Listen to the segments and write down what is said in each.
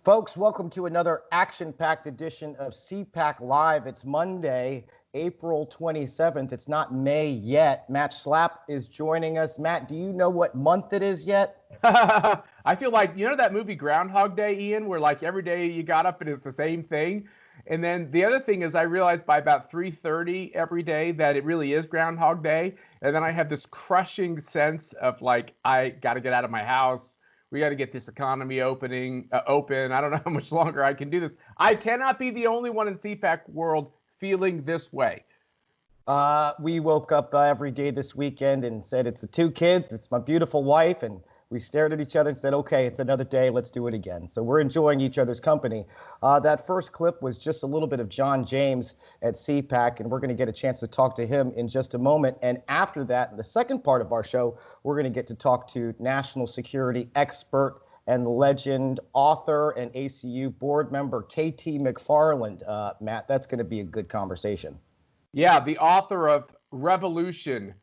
Folks, welcome to another action-packed edition of CPAC Live. It's Monday, April 27th. It's not May yet. Matt Schlapp is joining us. Matt, do you know what month it is yet? I feel like, you know that movie Groundhog Day, Ian, where like every day you got up and it's the same thing? And then the other thing is I realized by about 3:30 every day that it really is Groundhog Day. And then I have this crushing sense of like, I got to get out of my house. We got to get this economy open. I don't know how much longer I can do this. I cannot be the only one in CPAC world feeling this way. We woke up every day this weekend and said, it's the two kids, it's my beautiful wife, and we stared at each other and said, okay, it's another day, let's do it again. So we're enjoying each other's company. That first clip was just a little bit of John James at CPAC, and we're going to get a chance to talk to him in just a moment. And after that, the second part of our show, we're going to get to talk to national security expert and legend, author, and ACU board member KT McFarland. Matt, that's going to be a good conversation. Yeah, the author of Revolution,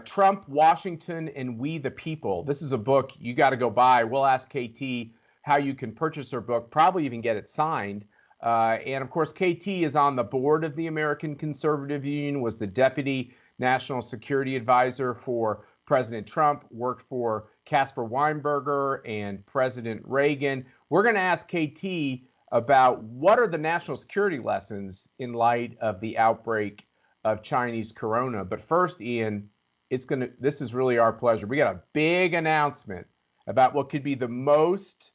Trump, Washington, and We the People. This is a book you got to go buy. We'll ask KT how you can purchase her book, probably even get it signed. And of course, KT is on the board of the American Conservative Union, was the deputy national security advisor for President Trump, worked for Caspar Weinberger and President Reagan. We're going to ask KT about what are the national security lessons in light of the outbreak of Chinese corona. But first, Ian, this is really our pleasure. We got a big announcement about what could be the most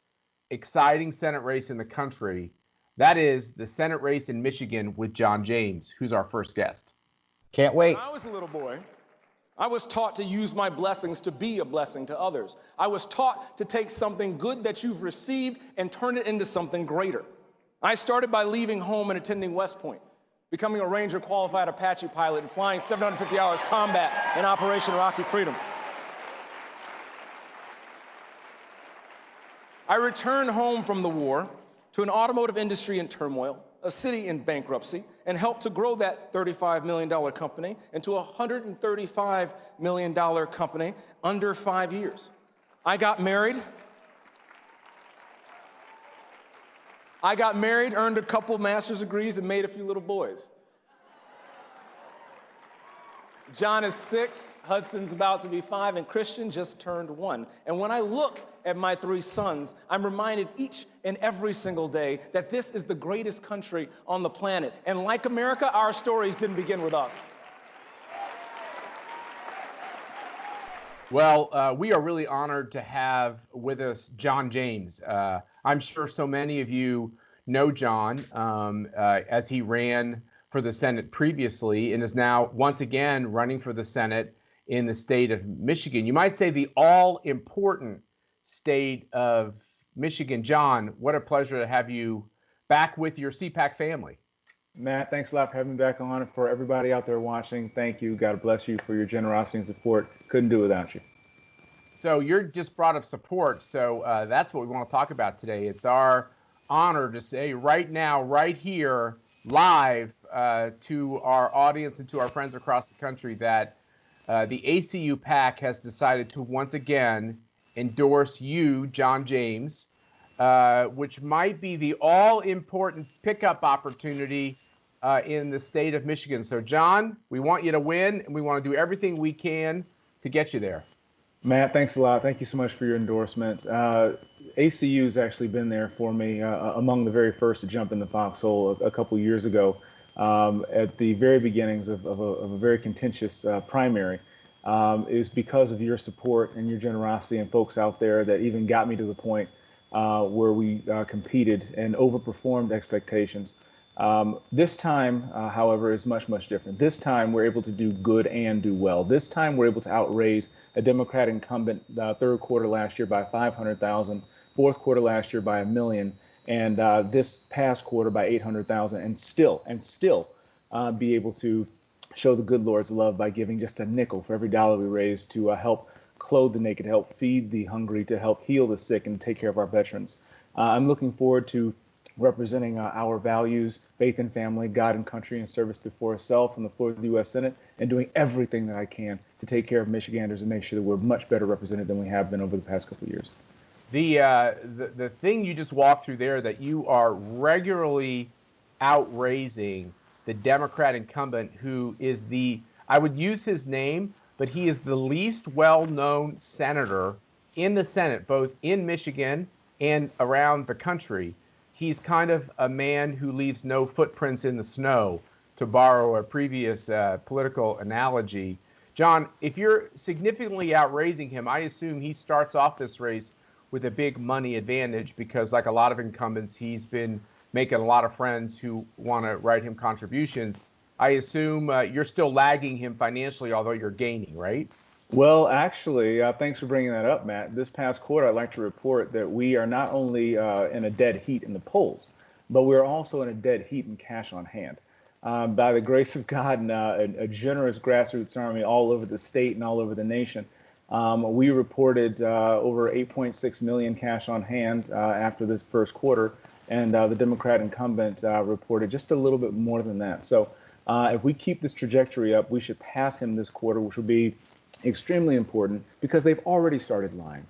exciting Senate race in the country. That is the Senate race in Michigan with John James, who's our first guest. Can't wait. When I was a little boy, I was taught to use my blessings to be a blessing to others. I was taught to take something good that you've received and turn it into something greater. I started by leaving home and attending West Point, becoming a Ranger qualified Apache pilot and flying 750 hours combat in Operation Rocky Freedom. I returned home from the war to an automotive industry in turmoil, a city in bankruptcy, and helped to grow that $35 million company into a $135 million company under 5 years. I got married, earned a couple master's degrees, and made a few little boys. John is 6, Hudson's about to be 5, and Christian just turned 1. And when I look at my 3 sons, I'm reminded each and every single day that this is the greatest country on the planet. And like America, our stories didn't begin with us. Well, we are really honored to have with us John James. I'm sure so many of you know John as he ran for the Senate previously and is now once again running for the Senate in the state of Michigan. You might say the all-important state of Michigan. John, what a pleasure to have you back with your CPAC family. Matt, thanks a lot for having me back on. For everybody out there watching, thank you. God bless you for your generosity and support. Couldn't do it without you. So you're just brought up support. So that's what we want to talk about today. It's our honor to say right now, right here, live to our audience and to our friends across the country that the ACU PAC has decided to once again endorse you, John James, which might be the all-important pickup opportunity in the state of Michigan. So, John, we want you to win, and we want to do everything we can to get you there. Matt, thanks a lot. Thank you so much for your endorsement. ACU has actually been there for me among the very first to jump in the foxhole a couple years ago at the very beginnings of a very contentious primary. Is because of your support and your generosity and folks out there that even got me to the point where we competed and overperformed expectations. This time, however, is much, much different. This time, we're able to do good and do well. This time, we're able to outraise a Democrat incumbent third quarter last year by 500,000, fourth quarter last year by 1 million, and this past quarter by 800,000, and still be able to show the good Lord's love by giving just a nickel for every dollar we raise to help clothe the naked, help feed the hungry, to help heal the sick, and take care of our veterans. I'm looking forward to representing our values, faith and family, God and country, and service before self on the floor of the U.S. Senate, and doing everything that I can to take care of Michiganders and make sure that we're much better represented than we have been over the past couple of years. The thing you just walked through there, that you are regularly outraising the Democrat incumbent, who is I would use his name, but he is the least well-known senator in the Senate, both in Michigan and around the country. He's kind of a man who leaves no footprints in the snow, to borrow a previous political analogy. John, if you're significantly outraising him, I assume he starts off this race with a big money advantage, because like a lot of incumbents, he's been making a lot of friends who want to write him contributions. I assume you're still lagging him financially, although you're gaining, right? Well, actually, thanks for bringing that up, Matt. This past quarter, I'd like to report that we are not only in a dead heat in the polls, but we're also in a dead heat in cash on hand. By the grace of God and a generous grassroots army all over the state and all over the nation, we reported over 8.6 million cash on hand after this first quarter, and the Democrat incumbent reported just a little bit more than that. So if we keep this trajectory up, we should pass him this quarter, which will be extremely important, because they've already started lying.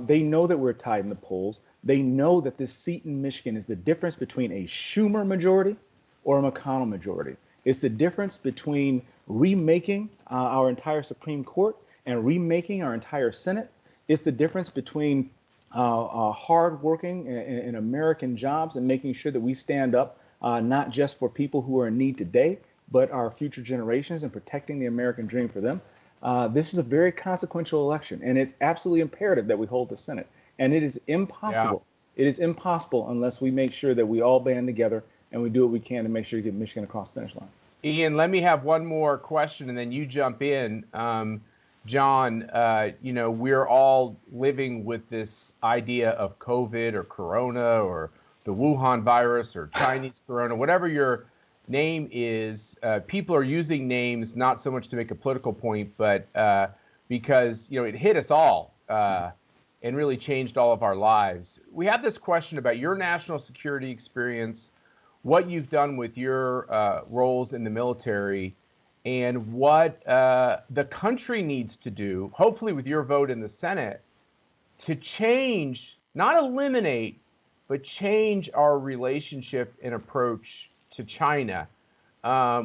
They know that we're tied in the polls. They know that this seat in Michigan is the difference between a Schumer majority or a McConnell majority. It's the difference between remaking our entire Supreme Court and remaking our entire Senate. It's the difference between hardworking in American jobs and making sure that we stand up not just for people who are in need today, but our future generations, and protecting the American dream for them. This is a very consequential election, and it's absolutely imperative that we hold the Senate. And it is impossible. Yeah. It is impossible unless we make sure that we all band together and we do what we can to make sure to get Michigan across the finish line. Ian, let me have one more question, and then you jump in. John, we're all living with this idea of COVID or Corona or the Wuhan virus or Chinese Corona, whatever your name is. People are using names not so much to make a political point, but because it hit us all and really changed all of our lives. We have this question about your national security experience, what you've done with your roles in the military, and what the country needs to do, hopefully with your vote in the Senate, to change, not eliminate, but change our relationship and approach to China.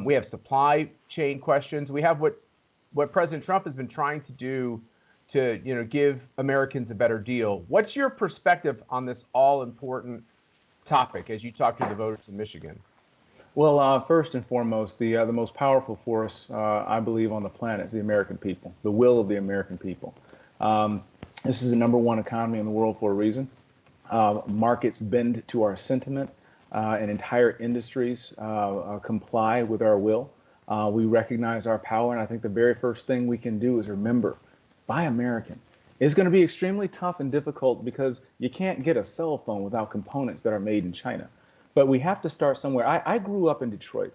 We have supply chain questions. We have what President Trump has been trying to do to give Americans a better deal. What's your perspective on this all-important topic as you talk to the voters in Michigan? Well, first and foremost, the most powerful force, I believe, on the planet is the American people, the will of the American people. This is the #1 economy in the world for a reason. Markets bend to our sentiment, and entire industries comply with our will. We recognize our power, and I think the very first thing we can do is remember, buy American. It's going to be extremely tough and difficult because you can't get a cell phone without components that are made in China. But we have to start somewhere. I grew up in Detroit.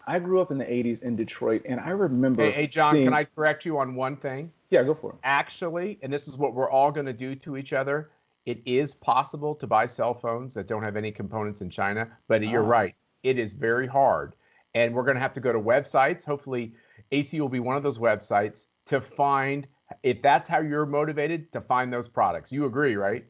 I grew up in the 80s in Detroit, and I remember Hey, John, can I correct you on one thing? Yeah, go for it. Actually, and this is what we're all going to do to each other, it is possible to buy cell phones that don't have any components in China, but you're right. It is very hard. And we're going to have to go to websites. Hopefully, AC will be one of those websites to find, if that's how you're motivated, to find those products. You agree, right?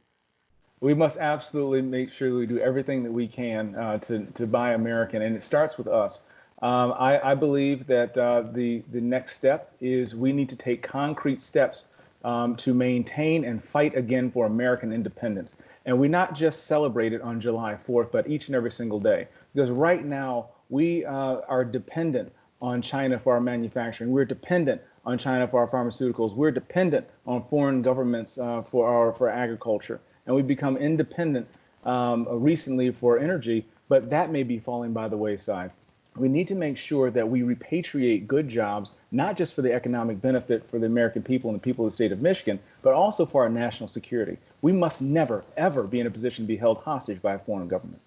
We must absolutely make sure we do everything that we can to buy American, and it starts with us. I believe that the next step is we need to take concrete steps to maintain and fight again for American independence. And we not just celebrate it on July 4th, but each and every single day. Because right now, we are dependent on China for our manufacturing. We're dependent on China for our pharmaceuticals. We're dependent on foreign governments for agriculture. And we've become independent recently for energy, but that may be falling by the wayside. We need to make sure that we repatriate good jobs, not just for the economic benefit for the American people and the people of the state of Michigan, but also for our national security. We must never, ever be in a position to be held hostage by a foreign government.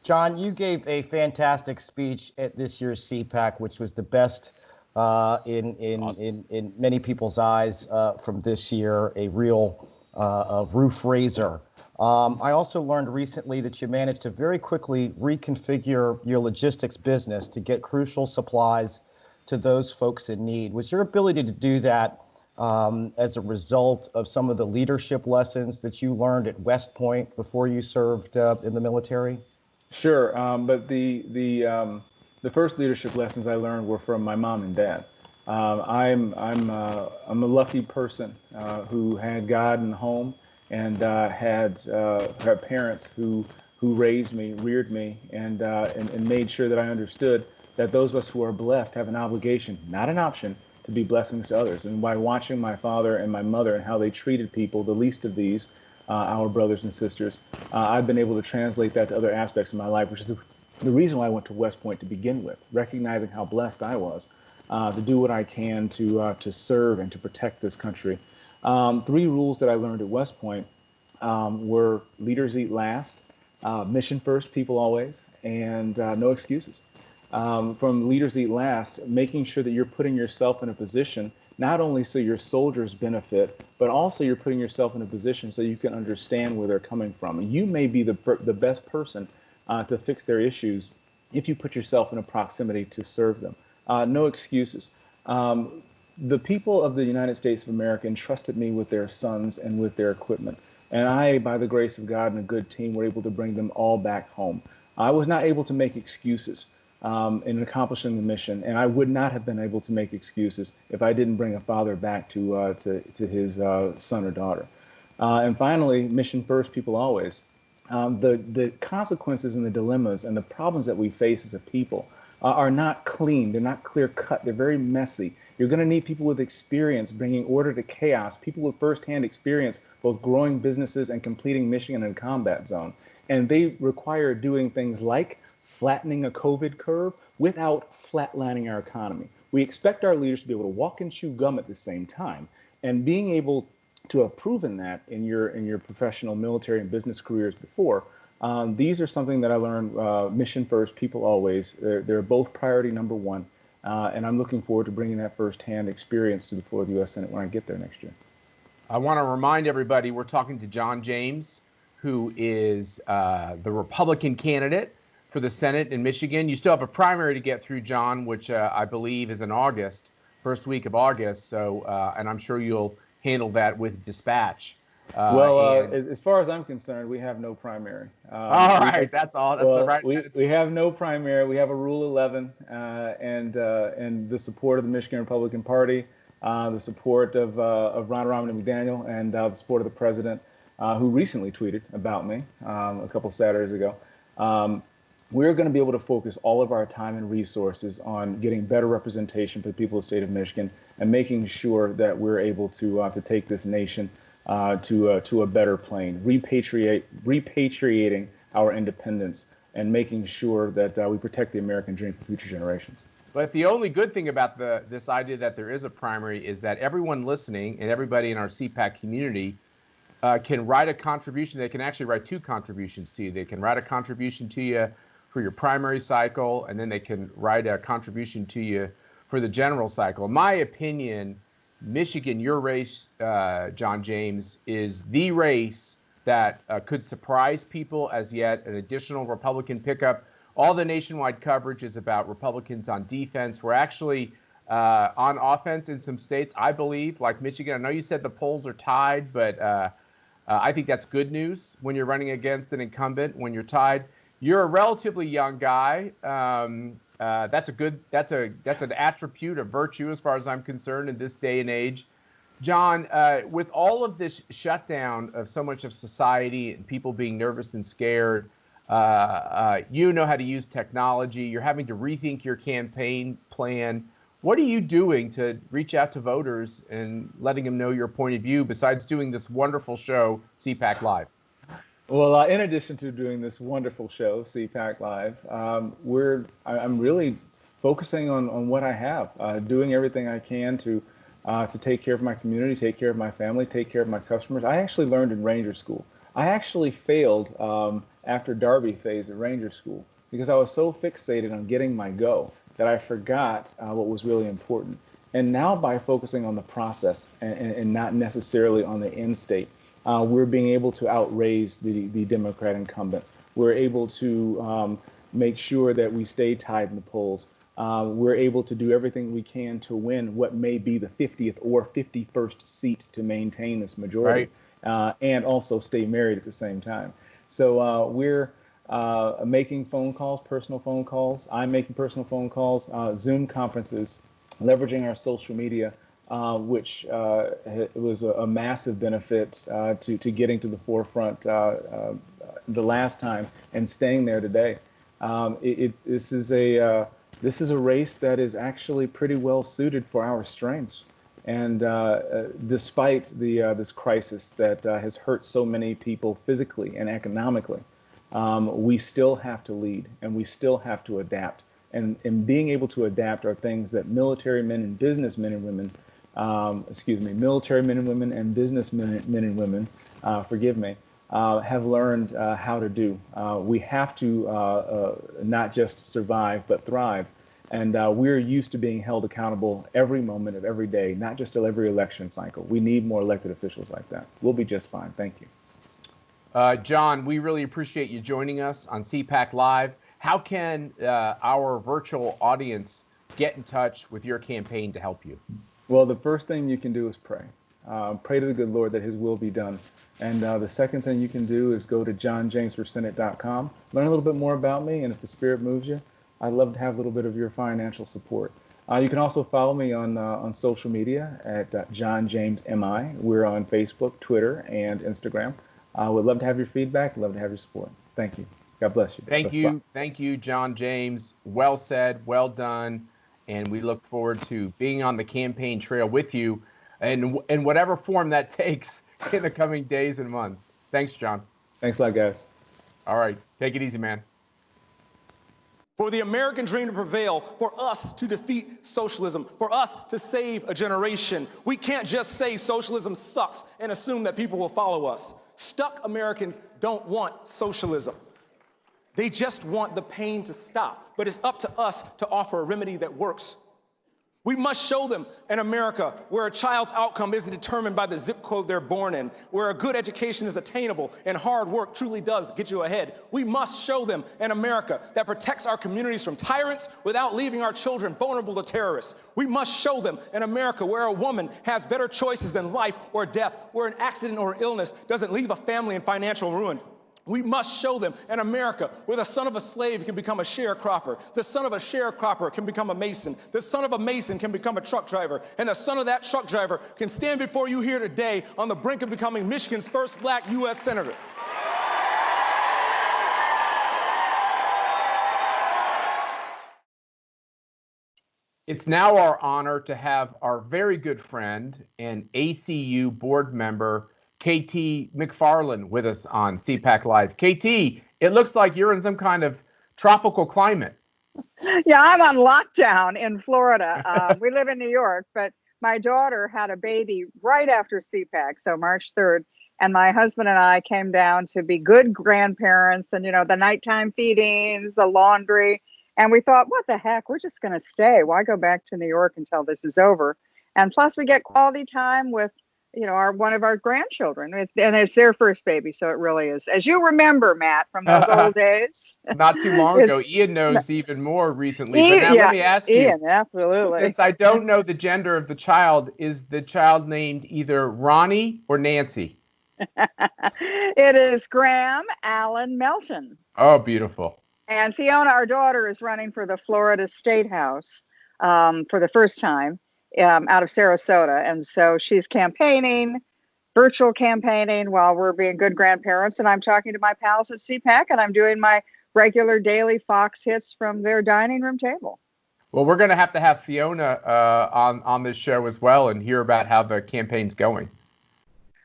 John, you gave a fantastic speech at this year's CPAC, which was the best in many people's eyes from this year, a real roof raiser. I also learned recently that you managed to very quickly reconfigure your logistics business to get crucial supplies to those folks in need. Was your ability to do that as a result of some of the leadership lessons that you learned at West Point before you served in the military? Sure, but the first leadership lessons I learned were from my mom and dad. I'm a lucky person who had God in the home and had parents who raised me, reared me, and made sure that I understood that those of us who are blessed have an obligation, not an option, to be blessings to others. And by watching my father and my mother and how they treated people, the least of these, our brothers and sisters, I've been able to translate that to other aspects of my life, which is the reason why I went to West Point to begin with, recognizing how blessed I was to do what I can to serve and to protect this country. 3 rules that I learned at West Point were leaders eat last, mission first, people always, and no excuses. From leaders eat last, making sure that you're putting yourself in a position not only so your soldiers benefit, but also you're putting yourself in a position so you can understand where they're coming from. And you may be the best person to fix their issues if you put yourself in a proximity to serve them. No excuses. The people of the United States of America entrusted me with their sons and with their equipment. And I, by the grace of God and a good team, were able to bring them all back home. I was not able to make excuses in accomplishing the mission, and I would not have been able to make excuses if I didn't bring a father back to his son or daughter. And finally, mission first, people always. The consequences and the dilemmas and the problems that we face as a people are not clean. They're not clear cut. They're very messy. You're going to need people with experience bringing order to chaos, people with firsthand experience both growing businesses and completing mission in a combat zone. And they require doing things like flattening a COVID curve without flatlining our economy. We expect our leaders to be able to walk and chew gum at the same time. And being able to have proven that in your professional military and business careers before, these are something that I learned, mission first, people always. They're both priority number one. And I'm looking forward to bringing that firsthand experience to the floor of the U.S. Senate when I get there next year. I want to remind everybody we're talking to John James, who is the Republican candidate for the Senate in Michigan. You still have a primary to get through, John, which I believe is in August, first week of August. So, and I'm sure you'll handle that with dispatch. As far as I'm concerned, we have no primary. All right, that's all. That's the right. We have no primary. We have a Rule 11, and the support of the Michigan Republican Party, the support of Ron Romney McDaniel, and the support of the president, who recently tweeted about me a couple Saturdays ago. We're going to be able to focus all of our time and resources on getting better representation for the people of the state of Michigan and making sure that we're able to take this nation to a better plane, repatriating our independence and making sure that we protect the American dream for future generations. But the only good thing about this idea that there is a primary is that everyone listening and everybody in our CPAC community can write a contribution. They can actually write 2 contributions to you. They can write a contribution to you for your primary cycle, and then they can write a contribution to you for the general cycle. In my opinion, Michigan, your race, John James, is the race that could surprise people as yet an additional Republican pickup. All the nationwide coverage is about Republicans on defense. We're actually on offense in some states, I believe, like Michigan. I know you said the polls are tied, but I think that's good news when you're running against an incumbent, when you're tied. You're a relatively young guy. That's an attribute, a virtue, as far as I'm concerned, in this day and age. John, with all of this shutdown of so much of society and people being nervous and scared, you know how to use technology. You're having to rethink your campaign plan. What are you doing to reach out to voters and letting them know your point of view besides doing this wonderful show, CPAC Live? Well, in addition to doing this wonderful show, CPAC Live, I'm really focusing on what I have, doing everything I can to take care of my community, take care of my family, take care of my customers. I actually learned in Ranger School. I actually failed after Derby phase at Ranger School because I was so fixated on getting my go that I forgot what was really important. And now by focusing on the process and not necessarily on the end state, we're being able to outraise the Democrat incumbent. We're able to make sure that we stay tied in the polls. we're able to do everything we can to win what may be the 50th or 51st seat to maintain this majority, and also stay married at the same time. So we're making phone calls, personal phone calls. I'm making personal phone calls, Zoom conferences, leveraging our social media, which was a massive benefit to getting to the forefront the last time and staying there today. This is a race that is actually pretty well suited for our strengths. And despite this crisis that has hurt so many people physically and economically, we still have to lead and we still have to adapt. And being able to adapt are things that military men and businessmen and women, military men and women and businessmen and women, have learned how to do. We have to not just survive, but thrive. And we're used to being held accountable every moment of every day, not just at every election cycle. We need more elected officials like that. We'll be just fine. Thank you. John, we really appreciate you joining us on CPAC Live. How can our virtual audience get in touch with your campaign to help you? Well, the first thing you can do is pray. Pray to the good Lord that his will be done. And the second thing you can do is go to johnjamesforsenate.com, learn a little bit more about me, and if the Spirit moves you, I'd love to have a little bit of your financial support. You can also follow me on social media at John James MI. We're on Facebook, Twitter, and Instagram. Would love to have your feedback, love to have your support. Thank you. God bless you. Thank you, John James. Well said, well done. And we look forward to being on the campaign trail with you and in whatever form that takes in the coming days and months. Thanks, John. Thanks a lot, guys. All right. Take it easy, man. For the American dream to prevail, for us to defeat socialism, for us to save a generation, we can't just say socialism sucks and assume that people will follow us. Stuck Americans don't want socialism. They just want the pain to stop, but it's up to us to offer a remedy that works. We must show them an America where a child's outcome isn't determined by the zip code they're born in, where a good education is attainable and hard work truly does get you ahead. We must show them an America that protects our communities from tyrants without leaving our children vulnerable to terrorists. We must show them an America where a woman has better choices than life or death, where an accident or illness doesn't leave a family in financial ruin. We must show them an America where the son of a slave can become a sharecropper, the son of a sharecropper can become a mason, the son of a mason can become a truck driver, and the son of that truck driver can stand before you here today on the brink of becoming Michigan's first black U.S. Senator. It's now our honor to have our very good friend and ACU board member, KT McFarland, with us on CPAC Live. KT, it looks like you're in some kind of tropical climate. Yeah, I'm on lockdown in Florida. We live in New York, but my daughter had a baby right after CPAC, so March 3rd, and my husband and I came down to be good grandparents and, the nighttime feedings, the laundry, and we thought, what the heck, we're just going to stay. Why go back to New York until this is over? And plus we get quality time with one of our grandchildren, and it's their first baby, so it really is. As you remember, Matt, from those old days. Not too long ago. Ian knows even more recently. But now let me ask you, Ian, absolutely. Since I don't know the gender of the child, is the child named either Ronnie or Nancy? It is Graham Allen Melton. Oh, beautiful. And Fiona, our daughter, is running for the Florida State House for the first time. Out of Sarasota, and so she's campaigning, virtual campaigning, while we're being good grandparents, and I'm talking to my pals at CPAC, and I'm doing my regular daily Fox hits from their dining room table. Well, we're going to have Fiona on this show as well and hear about how the campaign's going.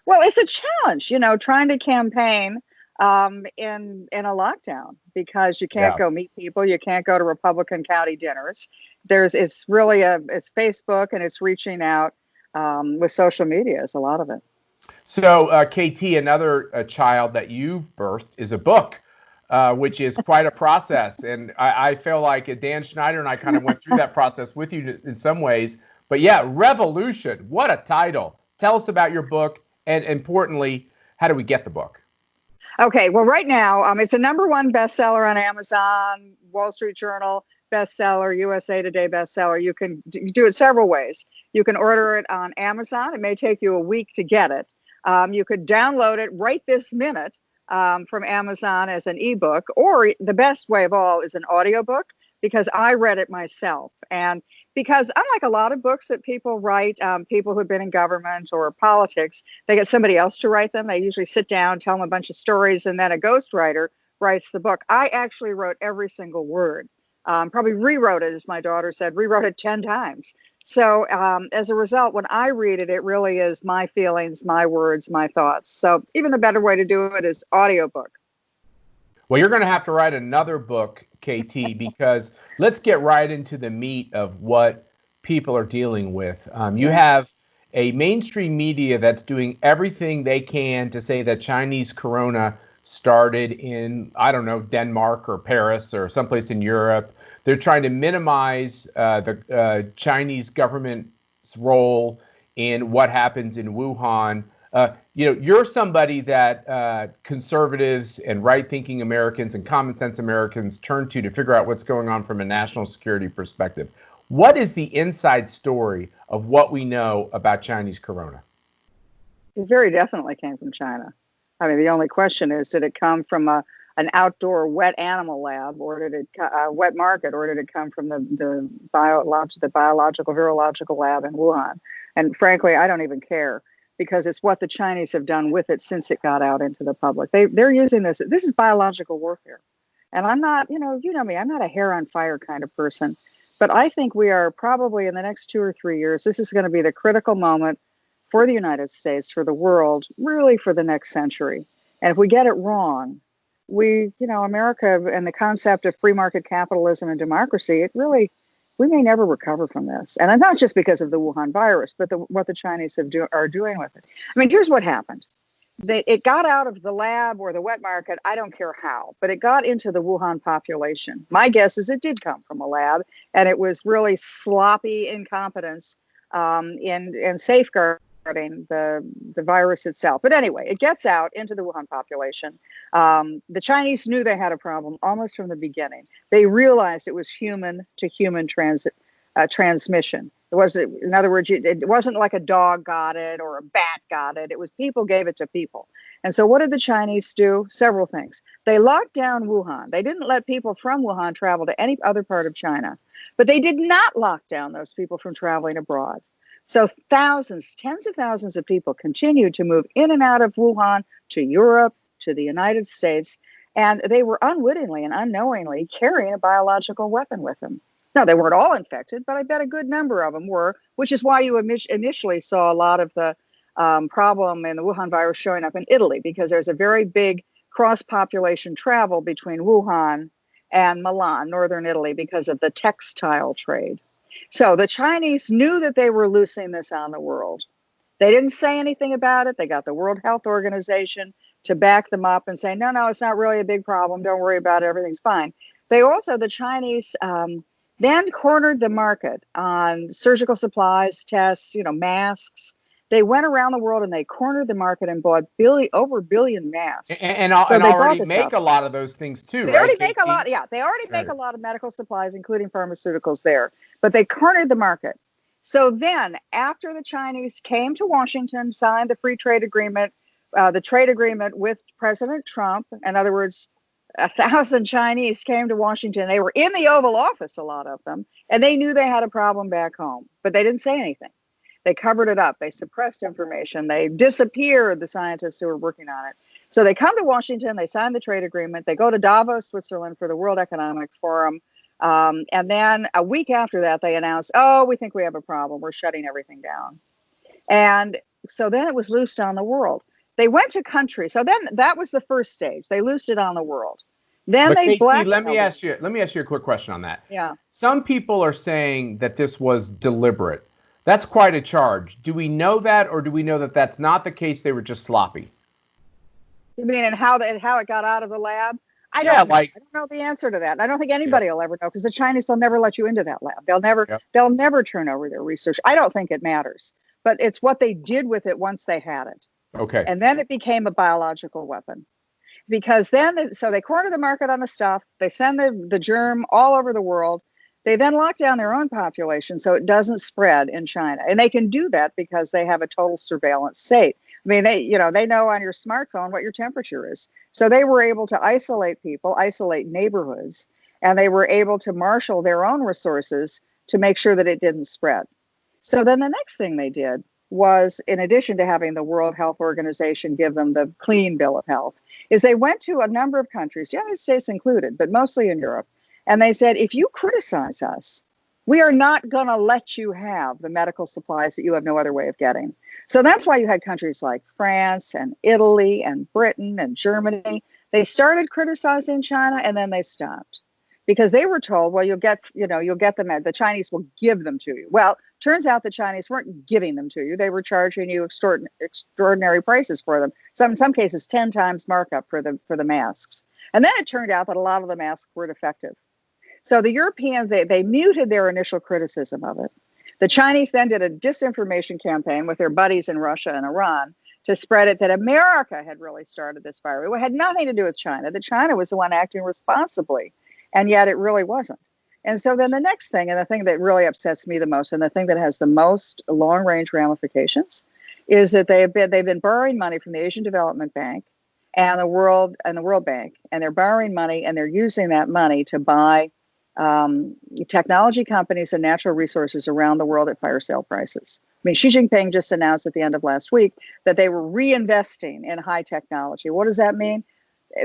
Well, it's a challenge, trying to campaign in a lockdown, because you can't go meet people, you can't go to Republican county dinners. It's Facebook, and it's reaching out with social media is a lot of it. So KT, another child that you birthed is a book, which is quite a process. And I feel like Dan Schneider and I kind of went through that process with you in some ways. But yeah, Revolution, what a title. Tell us about your book, and importantly, how do we get the book? Okay, well, right now, it's a #1 bestseller on Amazon, Wall Street Journal bestseller, USA Today bestseller. You can do it several ways. You can order it on Amazon. It may take you a week to get it. You could download it right this minute from Amazon as an ebook, or the best way of all is an audiobook, because I read it myself. And because unlike a lot of books that people write, people who've been in government or politics, they get somebody else to write them. They usually sit down, tell them a bunch of stories, and then a ghostwriter writes the book. I actually wrote every single word. Probably rewrote it, as my daughter said, rewrote it 10 times. So as a result, when I read it, it really is my feelings, my words, my thoughts. So even the better way to do it is audiobook. Well, you're going to have to write another book, KT, because let's get right into the meat of what people are dealing with. You have a mainstream media that's doing everything they can to say that Chinese corona started in, I don't know, Denmark or Paris or someplace in Europe. They're trying to minimize the Chinese government's role in what happens in Wuhan. You're somebody that conservatives and right-thinking Americans and common sense Americans turn to figure out what's going on from a national security perspective. What is the inside story of what we know about Chinese corona? It very definitely came from China. I mean, the only question is, did it come from an outdoor wet animal lab, or did it wet market, or did it come from the biological virological lab in Wuhan? And frankly, I don't even care, because it's what the Chinese have done with it since it got out into the public. They're using this. This is biological warfare. And I'm not, you know me, I'm not a hair on fire kind of person. But I think we are probably in the next 2 or 3 years, this is going to be the critical moment for the United States, for the world, really for the next century. And if we get it wrong, America and the concept of free market capitalism and democracy, we may never recover from this. And not just because of the Wuhan virus, but what the Chinese are doing with it. I mean, here's what happened. It got out of the lab or the wet market, I don't care how, but it got into the Wuhan population. My guess is it did come from a lab, and it was really sloppy incompetence in safeguarding the virus itself. But anyway, it gets out into the Wuhan population. The Chinese knew they had a problem almost from the beginning. They realized it was human to human transmission. It was, in other words, it wasn't like a dog got it or a bat got it. It was people gave it to people. And so what did the Chinese do? Several things. They locked down Wuhan. They didn't let people from Wuhan travel to any other part of China. But they did not lock down those people from traveling abroad. So thousands, tens of thousands of people continued to move in and out of Wuhan to Europe, to the United States, and they were unwittingly and unknowingly carrying a biological weapon with them. Now, they weren't all infected, but I bet a good number of them were, which is why you initially saw a lot of the problem in the Wuhan virus showing up in Italy, because there's a very big cross-population travel between Wuhan and Milan, northern Italy, because of the textile trade. So the Chinese knew that they were loosing this on the world. They didn't say anything about it. They got the World Health Organization to back them up and say, no, it's not really a big problem. Don't worry about it. Everything's fine. The Chinese then cornered the market on surgical supplies, tests, And masks. They went around the world and they cornered the market and bought over a billion masks. And already make a lot of those things too, They right? already make a lot. Yeah, they already make a lot of medical supplies, including pharmaceuticals there. But they cornered the market. So then, after the Chinese came to Washington, signed the free trade agreement, the trade agreement with President Trump, in other words, 1,000 Chinese came to Washington. They were in the Oval Office, a lot of them, and they knew they had a problem back home, but they didn't say anything. They covered it up. They suppressed information. They disappeared the scientists who were working on it. So they come to Washington. They sign the trade agreement. They go to Davos, Switzerland for the World Economic Forum. And then a week after that, they announced, we think we have a problem. We're shutting everything down. And so then it was loosed on the world. They went to countries. So then that was the first stage. They loosed it on the world. Then they blackmailed. Let me ask you a quick question on that. Yeah. Some people are saying that this was deliberate. That's quite a charge. Do we know that, or do we know that that's not the case? They were just sloppy. You mean and how it got out of the lab? I don't know the answer to that. I don't think anybody will ever know, because the Chinese, they'll never let you into that lab. They'll never turn over their research. I don't think it matters, but it's what they did with it once they had it. Okay. And then it became a biological weapon, because then so they corner the market on the stuff. They send the germ all over the world. They then lock down their own population so it doesn't spread in China. And they can do that because they have a total surveillance state. I mean, they know on your smartphone what your temperature is. So they were able to isolate people, isolate neighborhoods, and they were able to marshal their own resources to make sure that it didn't spread. So then the next thing they did was, in addition to having the World Health Organization give them the clean bill of health, is they went to a number of countries, the United States included, but mostly in Europe, and they said, if you criticize us, we are not going to let you have the medical supplies that you have no other way of getting. So that's why you had countries like France and Italy and Britain and Germany. They started criticizing China and then they stopped because they were told, well, you'll get them, the Chinese will give them to you. Well, turns out the Chinese weren't giving them to you. They were charging you extraordinary prices for them. In some cases, 10 times markup for the masks. And then it turned out that a lot of the masks were defective. So the Europeans, they muted their initial criticism of it. The Chinese then did a disinformation campaign with their buddies in Russia and Iran to spread it that America had really started this virus. It had nothing to do with China, that China was the one acting responsibly, and yet it really wasn't. And so then the next thing, and the thing that really upsets me the most, and the thing that has the most long-range ramifications, is that they've been borrowing money from the Asian Development Bank and the World Bank, and they're borrowing money and they're using that money to buy technology companies and natural resources around the world at fire sale prices. I mean, Xi Jinping just announced at the end of last week that they were reinvesting in high technology. What does that mean?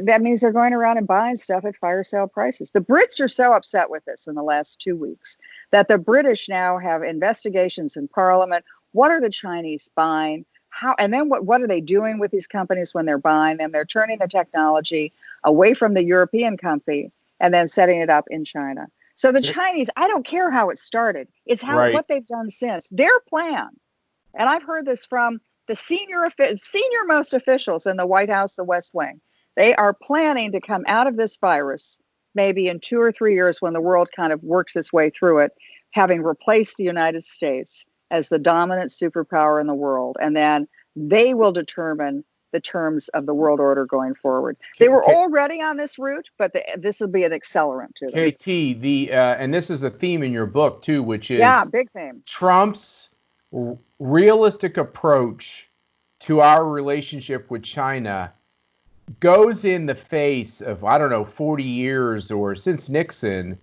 That means they're going around and buying stuff at fire sale prices. The Brits are so upset with this in the last 2 weeks that the British now have investigations in Parliament. What are the Chinese buying? How? And then what are they doing with these companies when they're buying them? They're turning the technology away from the European company and then setting it up in China. So the Chinese, I don't care how it started. It's what they've done since. Their plan, and I've heard this from the senior-most officials in the White House, the West Wing. They are planning to come out of this virus maybe in 2 or 3 years when the world kind of works its way through it, having replaced the United States as the dominant superpower in the world. And then they will determine the terms of the world order going forward. They were already on this route, but this will be an accelerant to them. KT, and this is a theme in your book too, which is big theme. Trump's realistic approach to our relationship with China goes in the face of, 40 years or since Nixon,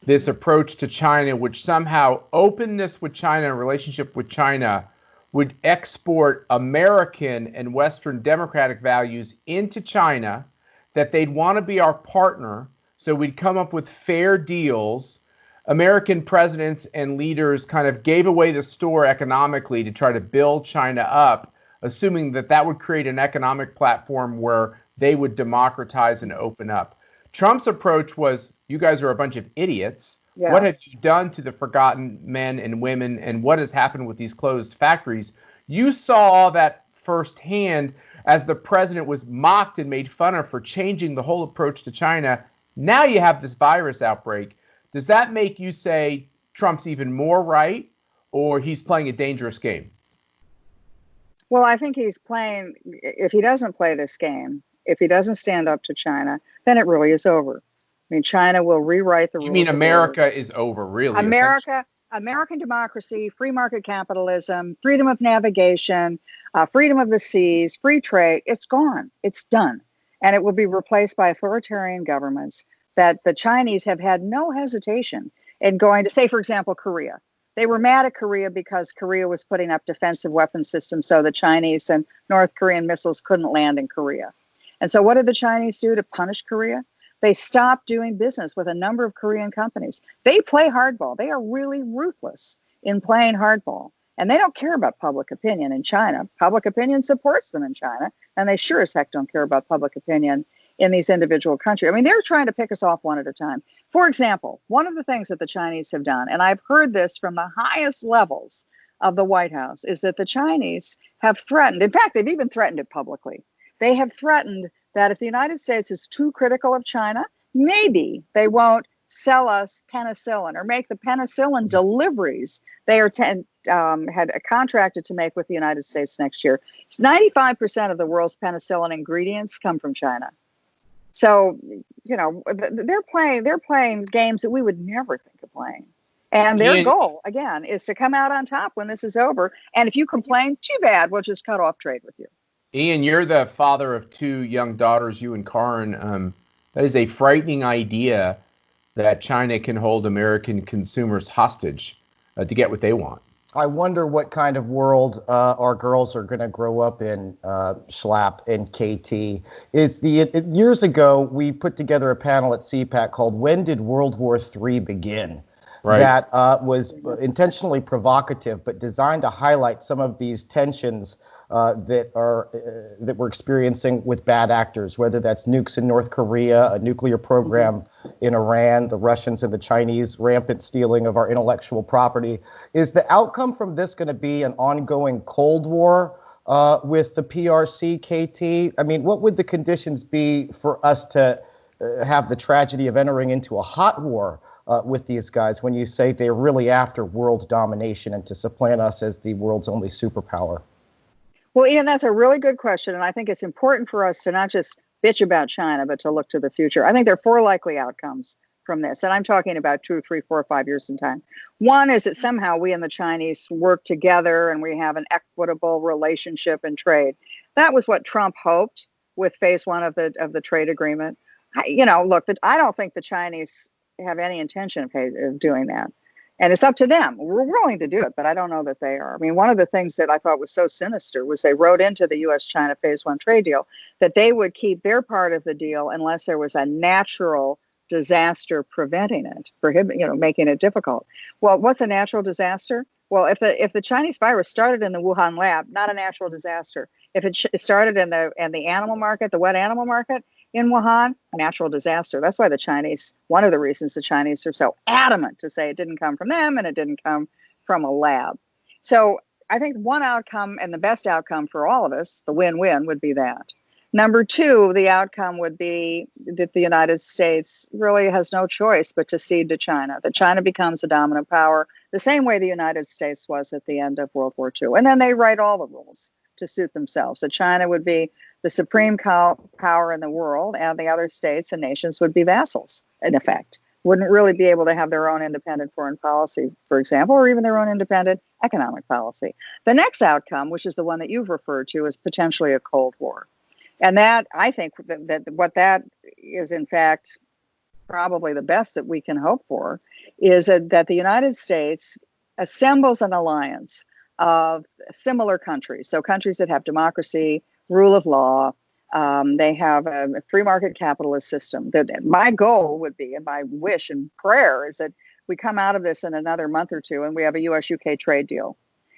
this approach to China, which somehow openness with China and relationship with China would export American and Western democratic values into China, that they'd want to be our partner, so we'd come up with fair deals. American presidents and leaders kind of gave away the store economically to try to build China up, assuming that would create an economic platform where they would democratize and open up. Trump's approach was, you guys are a bunch of idiots. Yeah. What have you done to the forgotten men and women, and what has happened with these closed factories? You saw all that firsthand as the president was mocked and made fun of for changing the whole approach to China. Now you have this virus outbreak. Does that make you say Trump's even more right, or he's playing a dangerous game? Well, I think he's playing, if he doesn't play this game, if he doesn't stand up to China, then it really is over. I mean, China will rewrite the rules. You mean America is over, really? American democracy, free market capitalism, freedom of navigation, freedom of the seas, free trade, it's gone. It's done. And it will be replaced by authoritarian governments that the Chinese have had no hesitation in going to, say, for example, Korea. They were mad at Korea because Korea was putting up defensive weapon systems so the Chinese and North Korean missiles couldn't land in Korea. And so what did the Chinese do to punish Korea? They stopped doing business with a number of Korean companies. They play hardball. They are really ruthless in playing hardball. And they don't care about public opinion in China. Public opinion supports them in China. And they sure as heck don't care about public opinion in these individual countries. I mean, they're trying to pick us off one at a time. For example, one of the things that the Chinese have done, and I've heard this from the highest levels of the White House, is that the Chinese have threatened, in fact, they've even threatened it publicly. They have threatened that if the United States is too critical of China, maybe they won't sell us penicillin or make the penicillin deliveries they are had contracted to make with the United States next year. It's 95% of the world's penicillin ingredients come from China. So, they're playing games that we would never think of playing. And their Ian, goal, again, is to come out on top when this is over. And if you complain, too bad, we'll just cut off trade with you. Ian, you're the father of two young daughters, you and Karin. That is a frightening idea that China can hold American consumers hostage to get what they want. I wonder what kind of world our girls are going to grow up in, Schlapp and KT. Years ago, we put together a panel at CPAC called "When Did World War III Begin?" Right. That was intentionally provocative, but designed to highlight some of these tensions that we're experiencing with bad actors, whether that's nukes in North Korea, a nuclear program in Iran, the Russians and the Chinese, rampant stealing of our intellectual property. Is the outcome from this going to be an ongoing Cold War with the PRC, KT? I mean, what would the conditions be for us to have the tragedy of entering into a hot war with these guys when you say they're really after world domination and to supplant us as the world's only superpower? Well, Ian, that's a really good question. And I think it's important for us to not just bitch about China, but to look to the future. I think there are four likely outcomes from this. And I'm talking about 2, 3, 4, 5 years in time. One is that somehow we and the Chinese work together and we have an equitable relationship and trade. That was what Trump hoped with phase one of the trade agreement. Look, I don't think the Chinese have any intention of doing that. And it's up to them. We're willing to do it, but I don't know that they are. I mean, one of the things that I thought was so sinister was they wrote into the U.S.-China phase one trade deal that they would keep their part of the deal unless there was a natural disaster preventing it, making it difficult. Well, what's a natural disaster? Well, if the Chinese virus started in the Wuhan lab, not a natural disaster. If it started in the animal market, the wet animal market in Wuhan, a natural disaster. That's why one of the reasons the Chinese are so adamant to say it didn't come from them and it didn't come from a lab. So I think one outcome, and the best outcome for all of us, the win-win, would be that. Number two, the outcome would be that the United States really has no choice but to cede to China, that China becomes a dominant power the same way the United States was at the end of World War II. And then they write all the rules to suit themselves. So China would be the supreme power in the world, and the other states and nations would be vassals, in effect. Wouldn't really be able to have their own independent foreign policy, for example, or even their own independent economic policy. The next outcome, which is the one that you've referred to, is potentially a Cold War. And that, I think that what that is, in fact, probably the best that we can hope for, is that the United States assembles an alliance of similar countries. So countries that have democracy, rule of law, they have a free market capitalist system. That my goal would be, and my wish and prayer is that we come out of this in another month or two and we have a US-UK trade deal.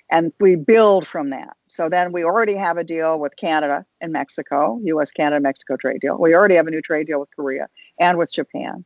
And we build from that. So then we already have a deal with Canada and Mexico, US-Canada-Mexico trade deal. We already have a new trade deal with Korea and with Japan.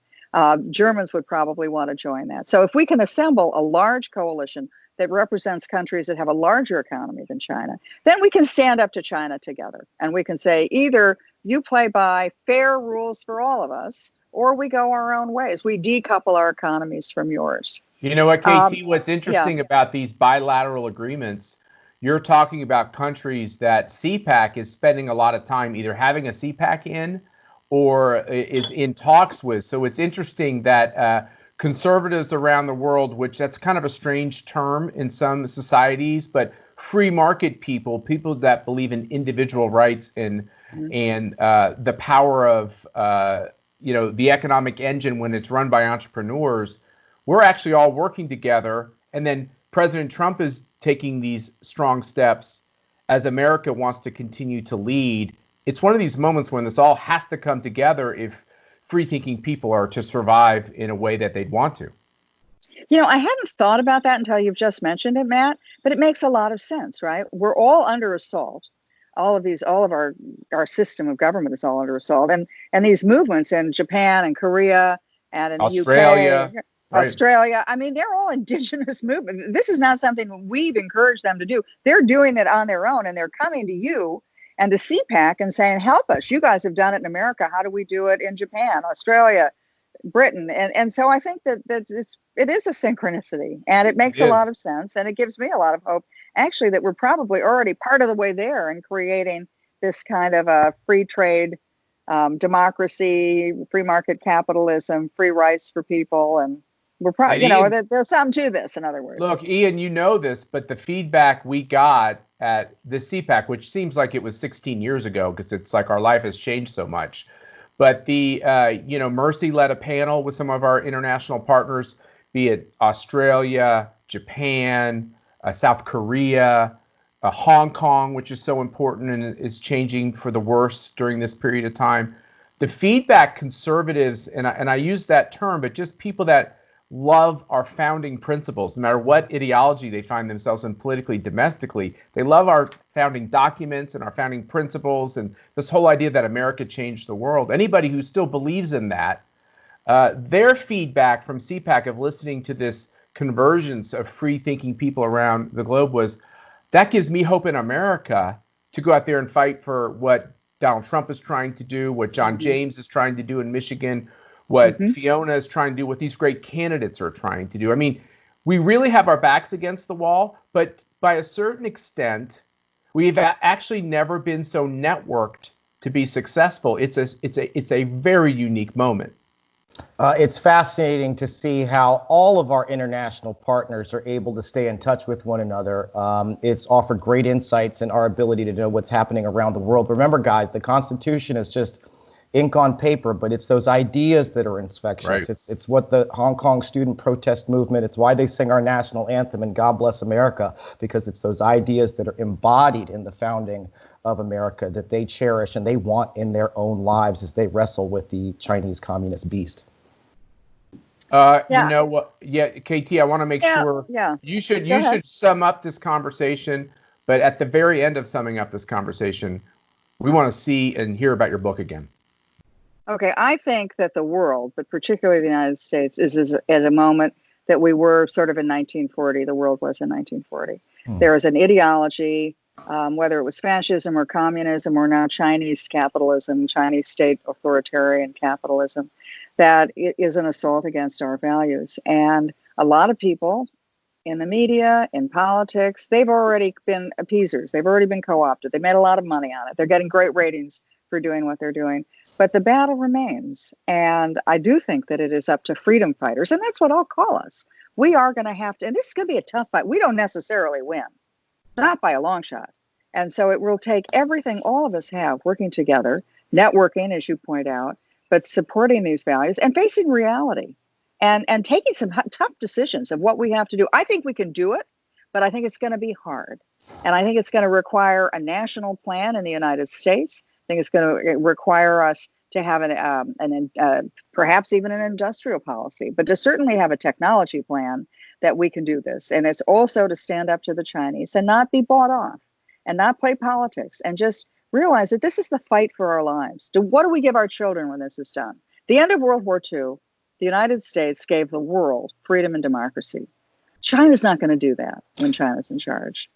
Germans would probably want to join that. So if we can assemble a large coalition that represents countries that have a larger economy than China, then we can stand up to China together. And we can say, either you play by fair rules for all of us, or we go our own ways. We decouple our economies from yours. You know what, KT, what's interesting about these bilateral agreements, you're talking about countries that CPAC is spending a lot of time either having a CPAC in or is in talks with. So it's interesting that conservatives around the world, which that's kind of a strange term in some societies, but free market people that believe in individual rights and the power of the economic engine when it's run by entrepreneurs, we're actually all working together. And then President Trump is taking these strong steps as America wants to continue to lead. It's one of these moments when this all has to come together if free-thinking people are to survive in a way that they'd want to. I hadn't thought about that until you've just mentioned it, Matt, but it makes a lot of sense, right? We're all under assault. All of our system of government is all under assault. And these movements in Japan and Korea and in Australia, the UK, Australia, I mean, they're all indigenous movements. This is not something we've encouraged them to do. They're doing it on their own, and they're coming to you and to CPAC and saying, help us. You guys have done it in America. How do we do it in Japan, Australia, Britain? And so I think that it is a synchronicity, and it makes a lot of sense. And it gives me a lot of hope, actually, that we're probably already part of the way there in creating this kind of a free trade democracy, free market capitalism, free rights for people, and we're probably, there's something to this. In other words, look, Ian, you know this, but the feedback we got at the CPAC, which seems like it was 16 years ago, because it's like our life has changed so much. But the, Mercy led a panel with some of our international partners, be it Australia, Japan, South Korea, Hong Kong, which is so important and is changing for the worse during this period of time. The feedback conservatives, and I use that term, but just people that love our founding principles, no matter what ideology they find themselves in politically, domestically, they love our founding documents and our founding principles and this whole idea that America changed the world. Anybody who still believes in that, their feedback from CPAC of listening to this convergence of free-thinking people around the globe was, that gives me hope in America to go out there and fight for what Donald Trump is trying to do, what John James is trying to do in Michigan, what Fiona is trying to do, what these great candidates are trying to do. I mean, we really have our backs against the wall, but by a certain extent, we've actually never been so networked to be successful. It's a very unique moment. It's fascinating to see how all of our international partners are able to stay in touch with one another. It's offered great insights in our ability to know what's happening around the world. Remember, guys, the Constitution is just ink on paper, but it's those ideas that are infectious. Right. It's what the Hong Kong student protest movement, it's why they sing our national anthem and God Bless America, because it's those ideas that are embodied in the founding of America that they cherish and they want in their own lives as they wrestle with the Chinese communist beast. You know what? Yeah, KT, I want to make sure you should sum up this conversation, but at the very end of summing up this conversation, we want to see and hear about your book again. Okay, I think that the world, but particularly the United States, is at a moment that we were sort of in 1940. The world was in 1940. There is an ideology, whether it was fascism or communism or now Chinese capitalism, Chinese state authoritarian capitalism, that is an assault against our values. And a lot of people in the media, in politics, they've already been appeasers. They've already been co-opted. They made a lot of money on it. They're getting great ratings for doing what they're doing. But the battle remains. And I do think that it is up to freedom fighters. And that's what I'll call us. We are going to have to, and this is going to be a tough fight. We don't necessarily win, not by a long shot. And so it will take everything all of us have working together, networking, as you point out, but supporting these values and facing reality and taking some tough decisions of what we have to do. I think we can do it, but I think it's going to be hard. And I think it's going to require a national plan in the United States. I think it's going to require us to have perhaps even an industrial policy, but to certainly have a technology plan that we can do this. And it's also to stand up to the Chinese and not be bought off and not play politics and just realize that this is the fight for our lives. What do we give our children when this is done? The end of World War II, the United States gave the world freedom and democracy. China's not going to do that when China's in charge.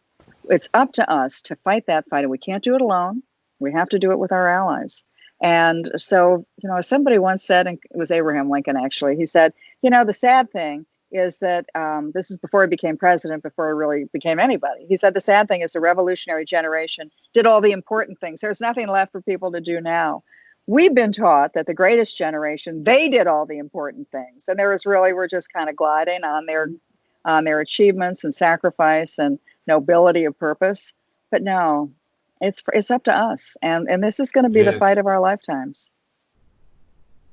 It's up to us to fight that fight, and we can't do it alone. We have to do it with our allies. And so, somebody once said, and it was Abraham Lincoln, actually, he said, the sad thing is that this is before he became president, before he really became anybody. He said, the sad thing is the revolutionary generation did all the important things. There's nothing left for people to do now. We've been taught that the greatest generation, they did all the important things. And we're just kind of gliding on their achievements and sacrifice and nobility of purpose. But no, it's up to us. And this is going to be the fight of our lifetimes.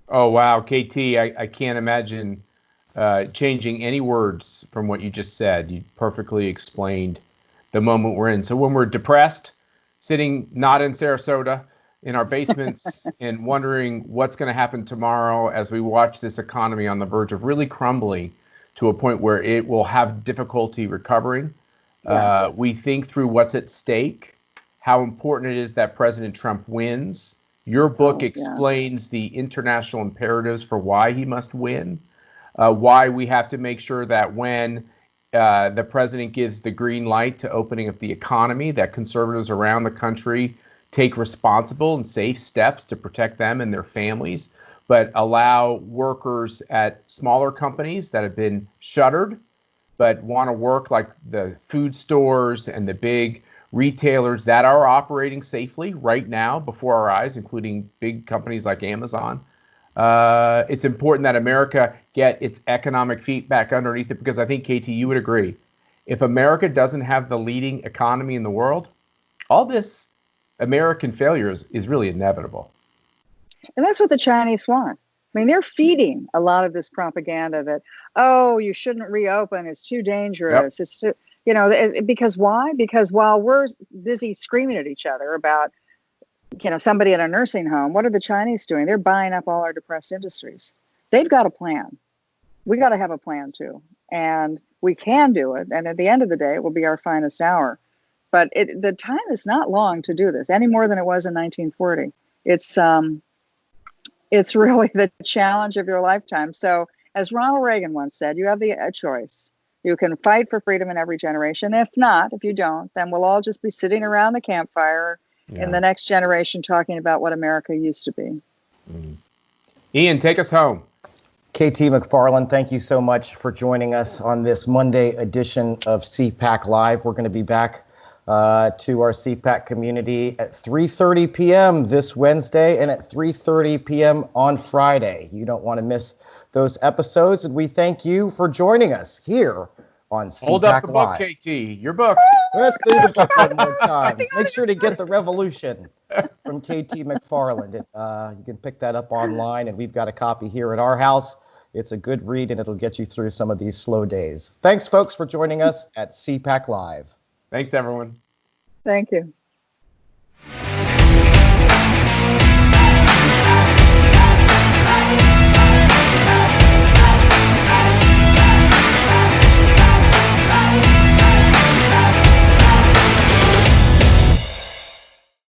Oh, wow. KT, I can't imagine changing any words from what you just said. You perfectly explained the moment we're in. So when we're depressed, sitting not in Sarasota, in our basements and wondering what's going to happen tomorrow as we watch this economy on the verge of really crumbling to a point where it will have difficulty recovering, we think through what's at stake, how important it is that President Trump wins. Your book explains the international imperatives for why he must win, why we have to make sure that when the president gives the green light to opening up the economy, that conservatives around the country take responsible and safe steps to protect them and their families, but allow workers at smaller companies that have been shuttered but want to work, like the food stores and the big retailers that are operating safely right now before our eyes, including big companies like Amazon. It's important that America get its economic feet back underneath it, because I think, KT, you would agree, if America doesn't have the leading economy in the world, all this American failures is really inevitable. And that's what the Chinese want. I mean, they're feeding a lot of this propaganda that, oh, you shouldn't reopen, it's too dangerous. Yep. It's too, because why? Because while we're busy screaming at each other about, somebody at a nursing home, what are the Chinese doing? They're buying up all our depressed industries. They've got a plan. We got to have a plan too. And we can do it. And at the end of the day, it will be our finest hour. But the time is not long to do this, any more than it was in 1940. It's really the challenge of your lifetime. So as Ronald Reagan once said, you have a choice. You can fight for freedom in every generation. If you don't, then we'll all just be sitting around the campfire in the next generation talking about what America used to be. Mm. Ian, take us home. KT McFarland, thank you so much for joining us on this Monday edition of CPAC Live. We're going to be back to our CPAC community at 3:30 p.m. this Wednesday and at 3:30 p.m. on Friday. You don't want to miss those episodes, and we thank you for joining us here on CPAC Live. Hold up the book, KT. Your book. Let's do the book one more time. Make sure to get The Revolution from KT McFarland. You can pick that up online, and we've got a copy here at our house. It's a good read, and it'll get you through some of these slow days. Thanks, folks, for joining us at CPAC Live. Thanks, everyone. Thank you.